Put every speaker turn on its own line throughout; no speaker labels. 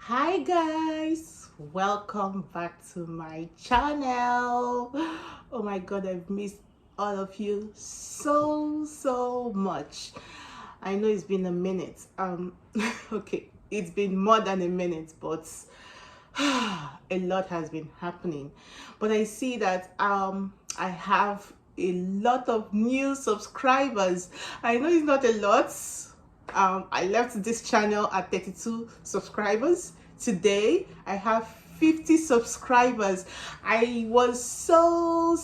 Hi guys, welcome back to my channel. Oh my god, I've missed all of you so much. I know it's been a minute. Okay, it's been more than a minute, but a lot has been happening. But I see that I have a lot of new subscribers. I know it's not a lot. I left this channel at 32 subscribers. Today I have 50 subscribers. I was so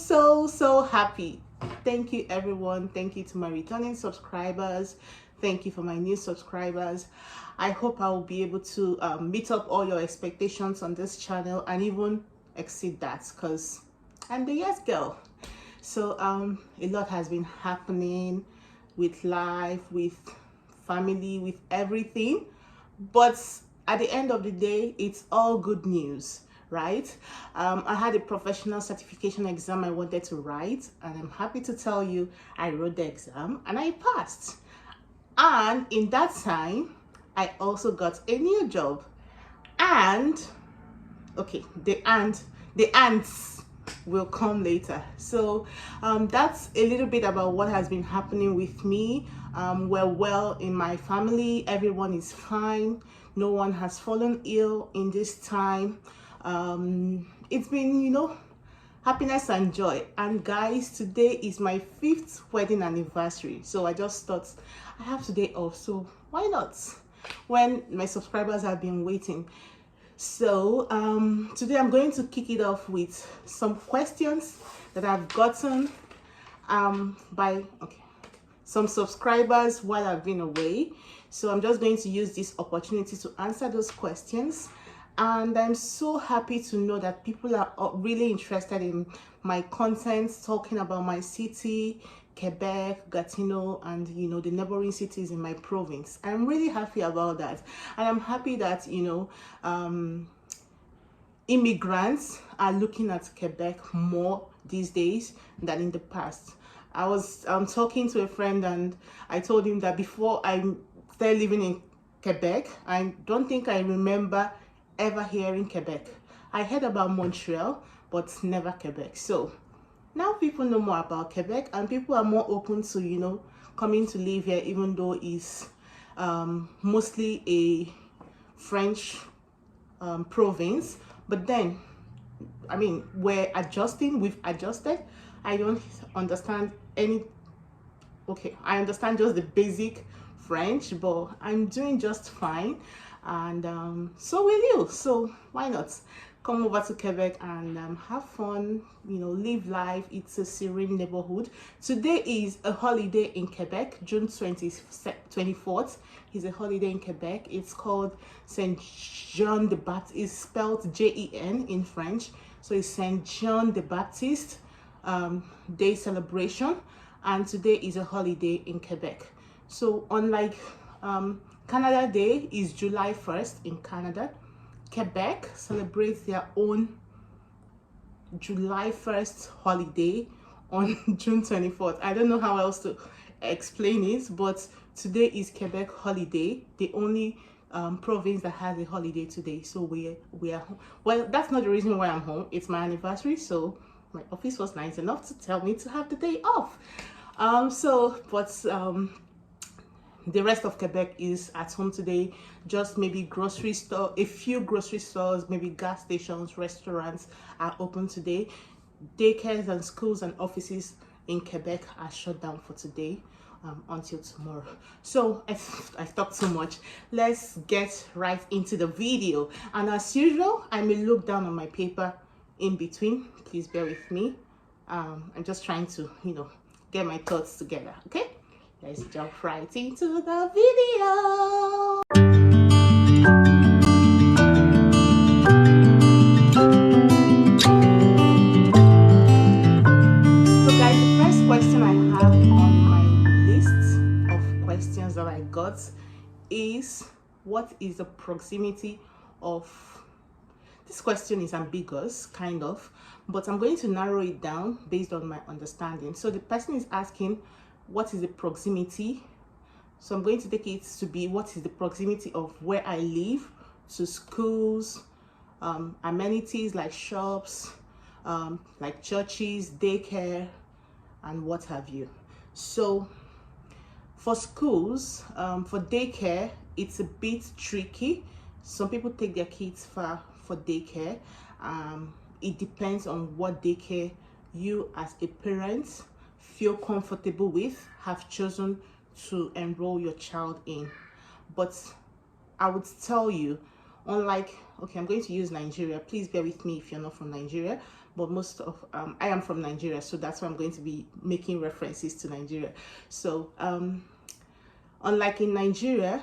happy. Thank you everyone. Thank you to my returning subscribers. Thank you for my new subscribers. I hope I will be able to meet up all your expectations on this channel and even exceed that, because I'm the yes girl. So a lot has been happening with life, with family, with everything, but at the end of the day, it's all good news, right? I had a professional certification exam I wanted to write, and I'm happy to tell you I wrote the exam and I passed. And in that time, I also got a new job. And okay, the ants will come later. So that's a little bit about what has been happening with me. We're well in my family. Everyone is fine. No one has fallen ill in this time. It's been, happiness and joy. And guys, today is my 5th wedding anniversary, so I just thought I have today off, so why not, when my subscribers have been waiting. So today I'm going to kick it off with some questions that I've gotten by some subscribers while I've been away. So I'm just going to use this opportunity to answer those questions. And I'm so happy to know that people are really interested in my content, talking about my city, Quebec, Gatineau, and the neighboring cities in my province. I'm really happy about that, and I'm happy that immigrants are looking at Quebec more these days than in the past. I was talking to a friend, and I told him that before I started living in Quebec, I don't think I remember ever hearing Quebec. I heard about Montreal, but never Quebec. So now people know more about Quebec, and people are more open to coming to live here, even though it's mostly a French province. But then, I mean, we've adjusted. I don't understand any. Okay, I understand just the basic French, but I'm doing just fine, and so will you. So why not come over to Quebec and have fun, live life. It's a serene neighborhood. Today is a holiday in Quebec. June 24th is a holiday in Quebec. It's called Saint Jean the Baptist. It's spelled Jen in French, so it's Saint Jean the Baptist Day celebration, and today is a holiday in Quebec. So unlike Canada Day is July 1st in Canada, Quebec celebrates their own July 1st holiday on June 24th. I don't know how else to explain it, but today is Quebec holiday, the only province that has a holiday today. So we are home. Well, that's not the reason why I'm home. It's my anniversary, so my office was nice enough to tell me to have the day off. The rest of Quebec is at home today. Just maybe grocery store, a few grocery stores, maybe gas stations, restaurants are open today. Daycares and schools and offices in Quebec are shut down for today until tomorrow. So I've talked so much. Let's get right into the video. And as usual, I may look down on my paper in between. Please bear with me. I'm just trying to, get my thoughts together, okay? Let's jump right into the video. So guys, the first question I have on my list of questions that I got is, what is the proximity of... This question is ambiguous, kind of, but I'm going to narrow it down based on my understanding. So the person is asking, what is the proximity? So I'm going to take it to be, what is the proximity of where I live to schools, amenities like shops, like churches, daycare, and what have you. So for schools, for daycare, it's a bit tricky. Some people take their kids far for daycare. It depends on what daycare you as a parent feel comfortable with, have chosen to enroll your child in. But I would tell you, unlike, okay, I'm going to use Nigeria. Please bear with me if you're not from Nigeria, but most of I am from Nigeria, so that's why I'm going to be making references to Nigeria. So unlike in Nigeria,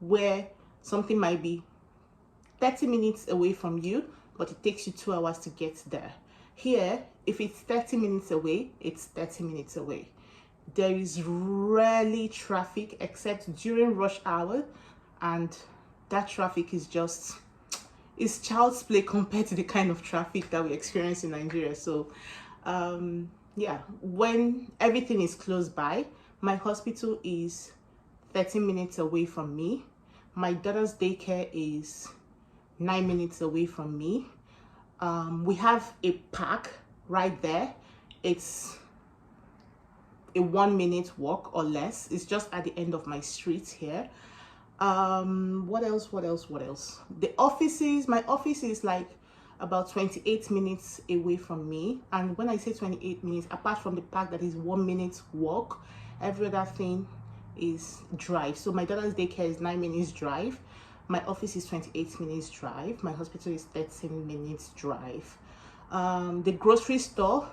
where something might be 30 minutes away from you, but it takes you 2 hours to get there. Here, if it's 30 minutes away, it's 30 minutes away. There is rarely traffic except during rush hour, and that traffic is just, it's child's play compared to the kind of traffic that we experience in Nigeria. So yeah, when everything is close by, my hospital is 30 minutes away from me. My daughter's daycare is 9 minutes away from me. We have a park right there. It's a 1 minute walk or less. It's just at the end of my street here. What else? The offices, my office is like about 28 minutes away from me. And when I say 28 minutes, apart from the park that is 1 minute walk, every other thing is drive. So my daughter's daycare is 9 minutes drive. My office is 28 minutes drive. My hospital is 13 minutes drive. The grocery store,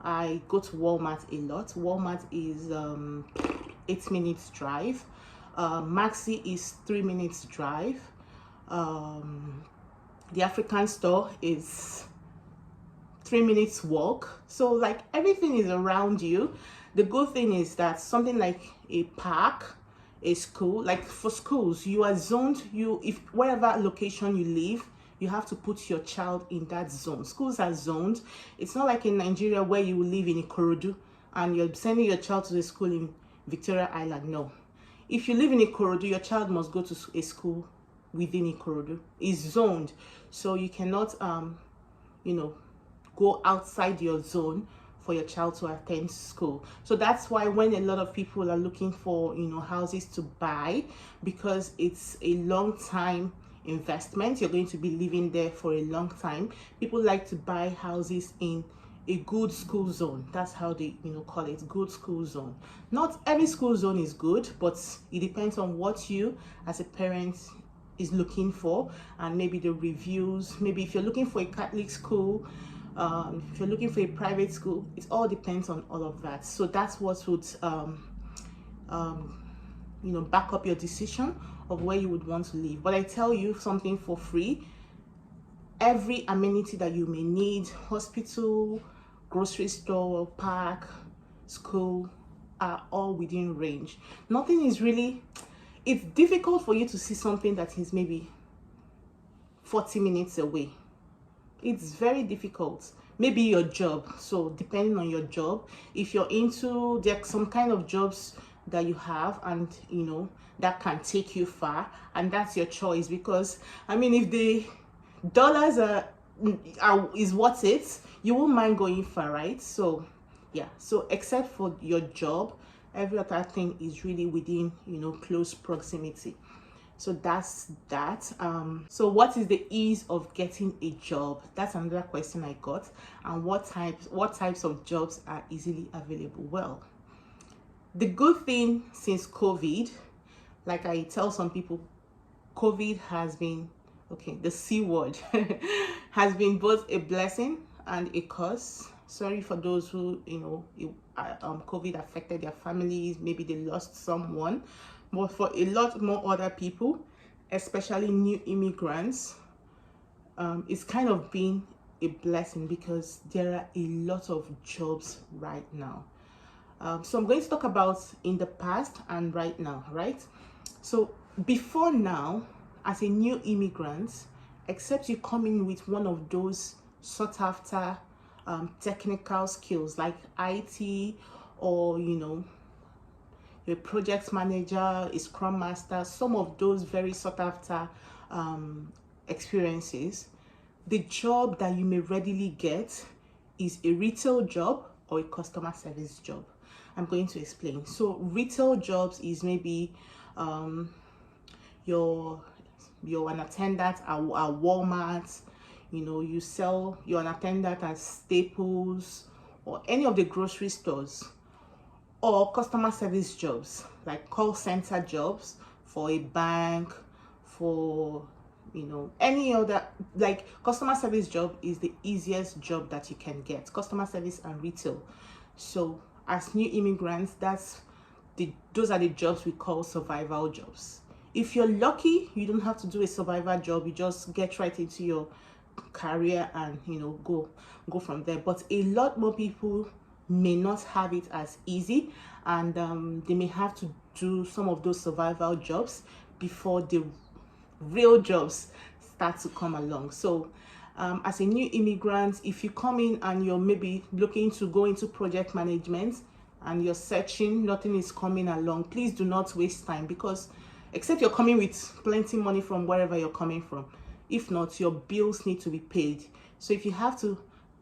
I go to Walmart a lot. Walmart is 8 minutes drive. Maxi is 3 minutes drive. The African store is 3 minutes walk. So like everything is around you. The good thing is that something like a park, a school, like for schools, you are zoned. If wherever location you live, you have to put your child in that zone. Schools are zoned. It's not like in Nigeria where you live in Ikorodu and you're sending your child to the school in Victoria Island. No. If you live in Ikorodu, your child must go to a school within Ikorodu. It's zoned. So you cannot, go outside your zone for your child to attend school. So that's why when a lot of people are looking for, houses to buy, because it's a long time investment, you're going to be living there for a long time. People like to buy houses in a good school zone. That's how they call it, good school zone. Not every school zone is good, but it depends on what you as a parent is looking for, and maybe the reviews. Maybe if you're looking for a Catholic school, if you're looking for a private school, it all depends on all of that. So that's what would back up your decision of where you would want to live. But I tell you something for free: every amenity that you may need, hospital, grocery store, park, school, are all within range. Nothing is really, it's difficult for you to see something that is maybe 40 minutes away. It's very difficult. Maybe your job. So depending on your job, if you're into, there are some kind of jobs that you have, and that can take you far, and that's your choice. Because if the dollars is worth it, you won't mind going far, right? So yeah, so except for your job, every other thing is really within close proximity. So that's that. So what is the ease of getting a job? That's another question I got. And what types of jobs are easily available? Well, the good thing since COVID, like I tell some people, COVID has been, the C word, has been both a blessing and a curse. Sorry for those who, COVID affected their families, maybe they lost someone. But for a lot more other people, especially new immigrants, it's kind of been a blessing, because there are a lot of jobs right now. So I'm going to talk about in the past and right now, right? So before now, as a new immigrant, except you come in with one of those sought after technical skills like IT, or you're a project manager, a scrum master, some of those very sought after experiences, the job that you may readily get is a retail job or a customer service job. I'm going to explain. So retail jobs is maybe you're an attendant at Walmart, you're an attendant at Staples or any of the grocery stores, or customer service jobs like call center jobs for a bank, for any other, like customer service job is the easiest job that you can get, customer service and retail. So as new immigrants, those are the jobs we call survival jobs. If you're lucky, you don't have to do a survival job, you just get right into your career and go from there. But a lot more people may not have it as easy, and they may have to do some of those survival jobs before the real jobs start to come along. So as a new immigrant, if you come in and you're maybe looking to go into project management and you're searching, nothing is coming along, please do not waste time, because except you're coming with plenty money from wherever you're coming from, if not, your bills need to be paid. So if you have to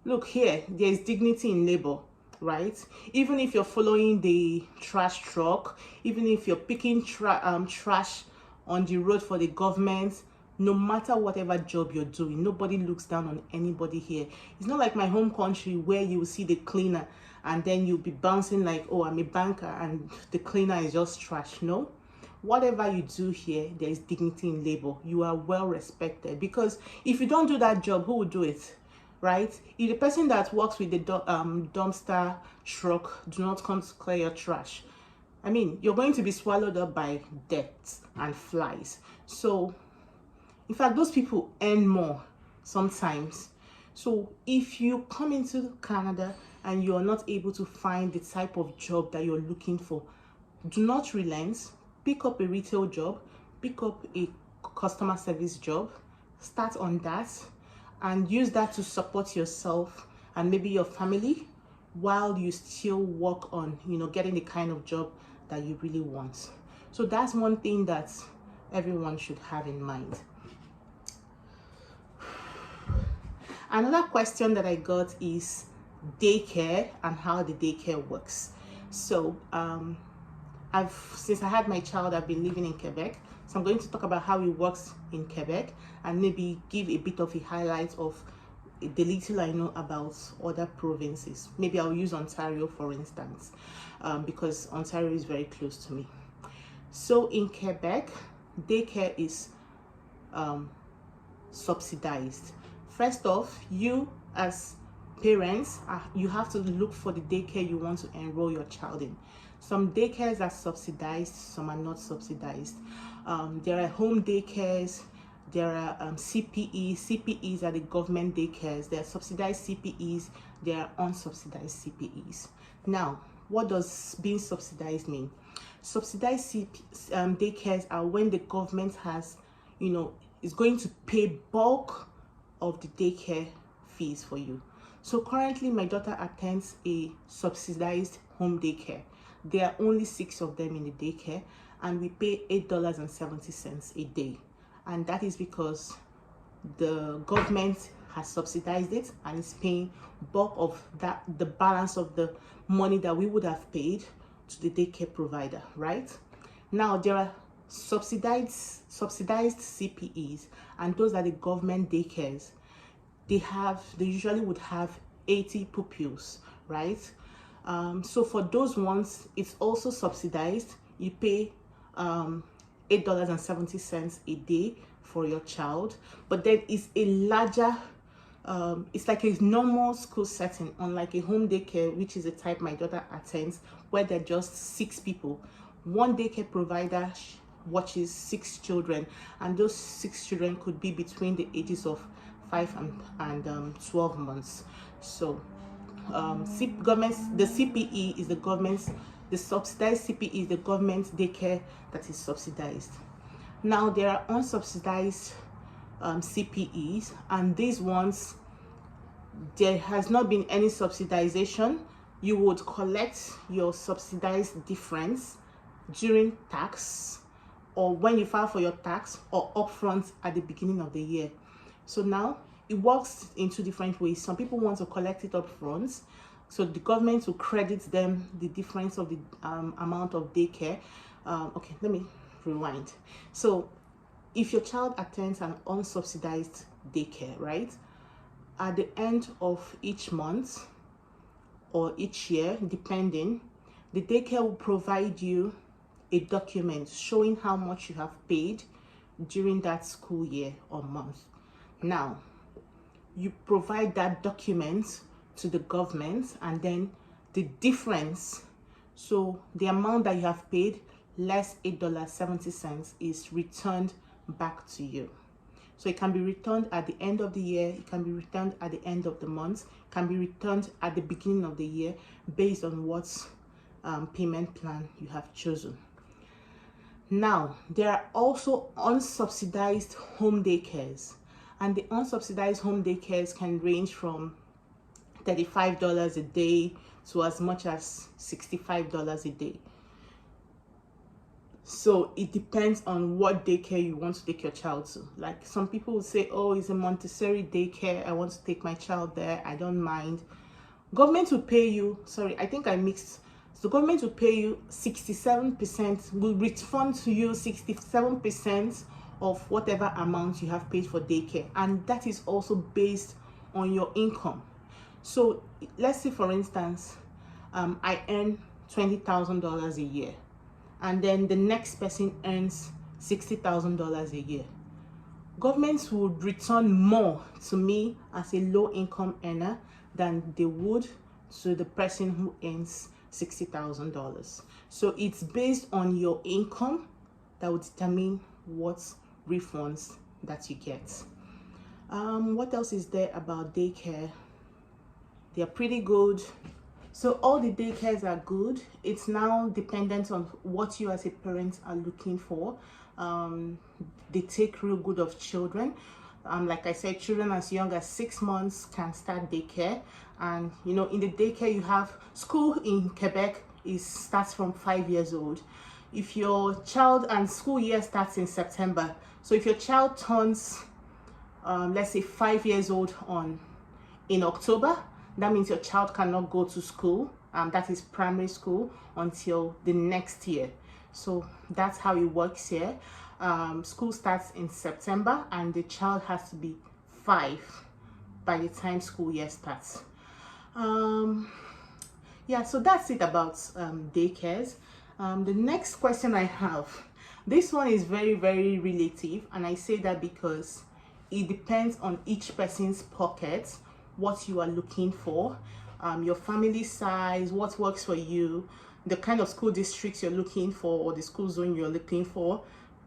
look here, there's dignity in labor, right? Even if you're following the trash truck, even if you're picking trash on the road for the government, no matter whatever job you're doing, nobody looks down on anybody here. It's not like my home country where you will see the cleaner and then you'll be bouncing like, oh, I'm a banker and the cleaner is just trash. No, whatever you do here, there is dignity in labor. You are well respected, because if you don't do that job, who will do it, right? If the person that works with the dumpster truck do not come to clear your trash, I mean, you're going to be swallowed up by dirt and flies. So, in fact, those people earn more sometimes. So, if you come into Canada and you're not able to find the type of job that you're looking for, do not relent. Pick up a retail job, pick up a customer service job, start on that, and use that to support yourself and maybe your family while you still work on, getting the kind of job that you really want. So that's one thing that everyone should have in mind. Another question that I got is daycare and how the daycare works. So since I had my child, I've been living in Quebec. So I'm going to talk about how it works in Quebec and maybe give a bit of a highlight of the little I know about other provinces. Maybe I'll use Ontario, for instance, because Ontario is very close to me. So in Quebec, daycare is subsidized. First off, you as parents, you have to look for the daycare you want to enroll your child in. Some daycares are subsidized, some are not subsidized. There are home daycares, there are CPEs. CPEs are the government daycares. There are subsidized CPEs, there are unsubsidized CPEs. Now, what does being subsidized mean? Subsidized daycares are when the government has, is going to pay bulk of the daycare fees for you. So currently my daughter attends a subsidized home daycare. There are only 6 of them in the daycare, and we pay $8.70 a day. And that is because the government has subsidized it and is paying bulk of that, the balance of the money that we would have paid to the daycare provider, right? Now there are subsidized CPEs, and those are the government daycares. They usually would have 80 pupils, right? So for those ones, it's also subsidized. You pay $8.70 a day for your child, but then it's a larger, it's like a normal school setting, unlike a home daycare, which is a type my daughter attends, where there are just 6 people. One daycare provider watches 6 children, and those 6 children could be between the ages of 5 and 12 months. So the CPE is the government's, the subsidized CPE is the government daycare that is subsidized. Now there are unsubsidized CPEs, and these ones, there has not been any subsidization. You would collect your subsidized difference during tax, or when you file for your tax, or upfront at the beginning of the year. So now it works in two different ways. Some people want to collect it upfront, so the government will credit them the difference of the amount of daycare. Okay, let me rewind. So if your child attends an unsubsidized daycare, right, at the end of each month or each year, depending, the daycare will provide you a document showing how much you have paid during that school year or month. Now, you provide that document to the government, and then the difference, so the amount that you have paid less $8.70, is returned back to you. So it can be returned at the end of the year, it can be returned at the end of the month, it can be returned at the beginning of the year, based on what payment plan you have chosen. Now, there are also unsubsidized home daycares, and the unsubsidized home daycares can range from $35 a day to as much as $65 a day. So it depends on what daycare you want to take your child to. Like, some people will say, oh, it's a Montessori daycare, I want to take my child there, I don't mind. Government will pay you, sorry, I think I mixed. So government will pay you 67%, will refund to you 67% of whatever amount you have paid for daycare. And that is also based on your income. So let's say, for instance, I earn $20,000 a year, and then the next person earns $60,000 a year. Governments would return more to me as a low income earner than they would to the person who earns $60,000. So it's based on your income that will determine what refunds that you get. What else is there about daycare? They're pretty good. So all the daycares are good. It's now dependent on what you as a parent are looking for. They take real good of children. Like I said, children as young as 6 months can start daycare. And you know, in the daycare you have school in Quebec starts from 5 years old. If your child, and school year starts in September, so if your child turns let's say 5 years old in October, that means your child cannot go to school, that is primary school, until the next year. So that's how it works here. School starts in September, and the child has to be 5 by the time school year starts. Yeah, so that's it about daycares. The next question I have, this one is very, very relative, and I say that because it depends on each person's pocket, what you are looking for, your family size, what works for you, the kind of school district you're looking for, or the school zone you're looking for,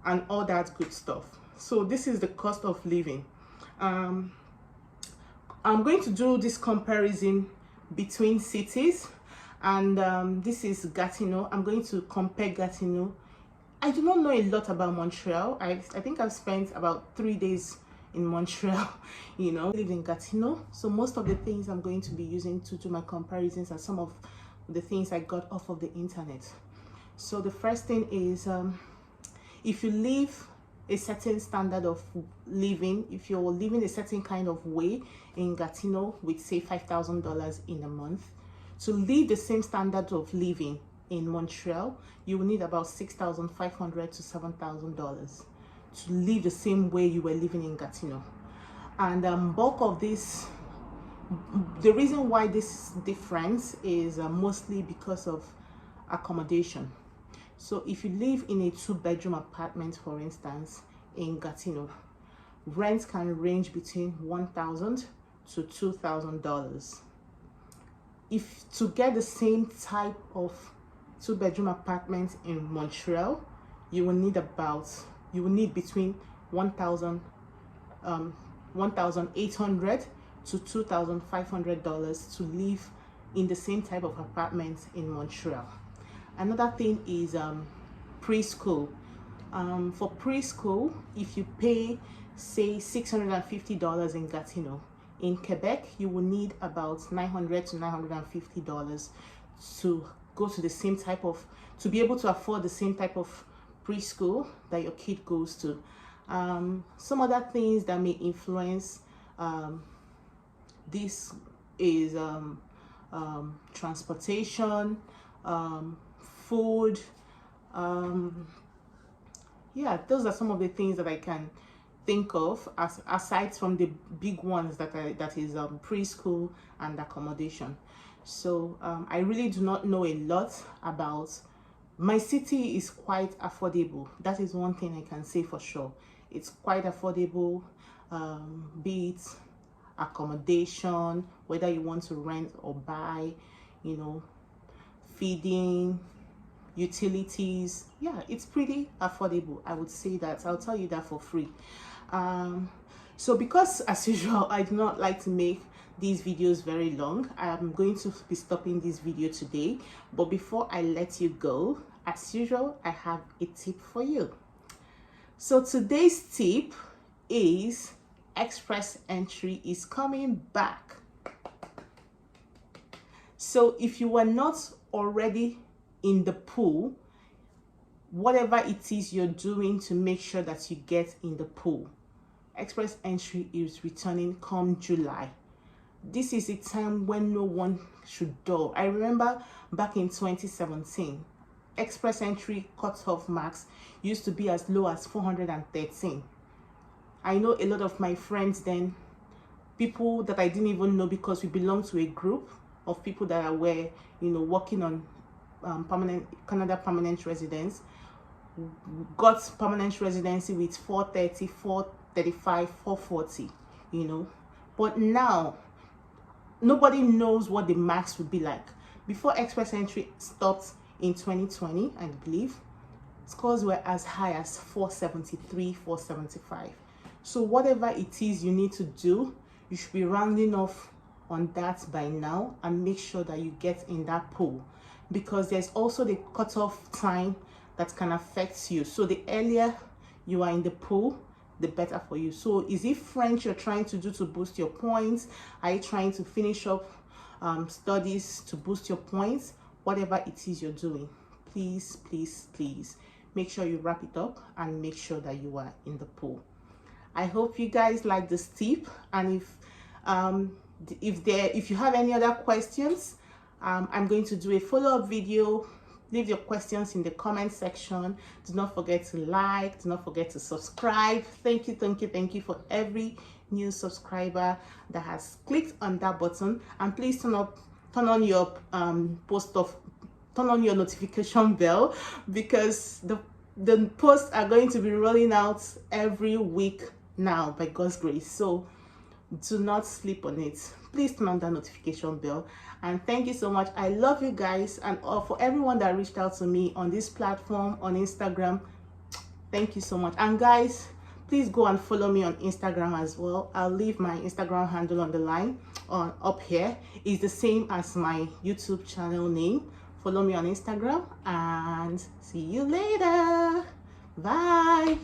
and all that good stuff. So this is the cost of living. I'm going to do this comparison between cities, and this is Gatineau. I'm going to compare Gatineau. I do not know a lot about Montreal. I think I've spent about 3 days in Montreal. You know, I live in Gatineau, so most of the things I'm going to be using to do my comparisons are some of the things I got off of the internet. So the first thing is, if you live a certain standard of living, if you're living a certain kind of way in Gatineau with say $5,000 in a month, to live the same standard of living in Montreal, you will need about $6,500 to $7,000 to live the same way you were living in Gatineau. And bulk of this, the reason why this difference is mostly because of accommodation. So if you live in a 2-bedroom apartment, for instance, in Gatineau, rent can range between $1,000 to $2,000. If to get the same type of 2-bedroom apartment in Montreal, you will need between $1,800 to $2,500 to live in the same type of apartment in Montreal. Another thing is preschool. For preschool, if you pay say $650 in Gatineau, in Quebec you will need about $900 to $950 to go to the same type of, to be able to afford the same type of preschool that your kid goes to. Some other things that may influence this is transportation, food. Yeah, those are some of the things that I can think of, as aside from the big ones that is preschool and accommodation. So I really do not know a lot about my city. Is quite affordable. That is one thing I can say for sure. It's quite affordable, be it accommodation, whether you want to rent or buy, you know, feeding, utilities. Yeah, it's pretty affordable. I would say that. I'll tell you that for free. So because, as usual, I do not like to make these videos very long, I'm going to be stopping this video today. But before I let you go, as usual, I have a tip for you. So today's tip is express entry is coming back. So if you were not already in the pool, whatever it is you're doing to make sure that you get in the pool, express entry is returning come July. This is a time when no one should dull. I remember back in 2017, express entry cutoff marks used to be as low as 413. I know a lot of my friends then, people that I didn't even know because we belong to a group of people that were, you know, working on Canada permanent residence, got permanent residency with 430, 435, 440, you know. But now nobody knows what the max would be like. Before express entry stopped in 2020, I believe, scores were as high as 473, 475. So whatever it is you need to do, you should be rounding off on that by now and make sure that you get in that pool, because there's also the cutoff time that can affect you. So the earlier you are in the pool, the better for you. So is it French you're trying to do to boost your points? Are you trying to finish up studies to boost your points? Whatever it is you're doing, please, please, please make sure you wrap it up and make sure that you are in the pool. I hope you guys like this tip, and if you have any other questions, I'm going to do a follow-up video. Leave your questions in the comment section. Do not forget to like, do not forget to subscribe. Thank you for every new subscriber that has clicked on that button. And please turn on your notification bell, because the posts are going to be rolling out every week now, by God's grace. So do not sleep on it. Please turn on that notification bell. And thank you so much. I love you guys, and for everyone that reached out to me on this platform, on Instagram, thank you so much. And guys, please go and follow me on Instagram as well. I'll leave my Instagram handle on the line up here. It's the same as my YouTube channel name. Follow me on Instagram, and see you later. Bye.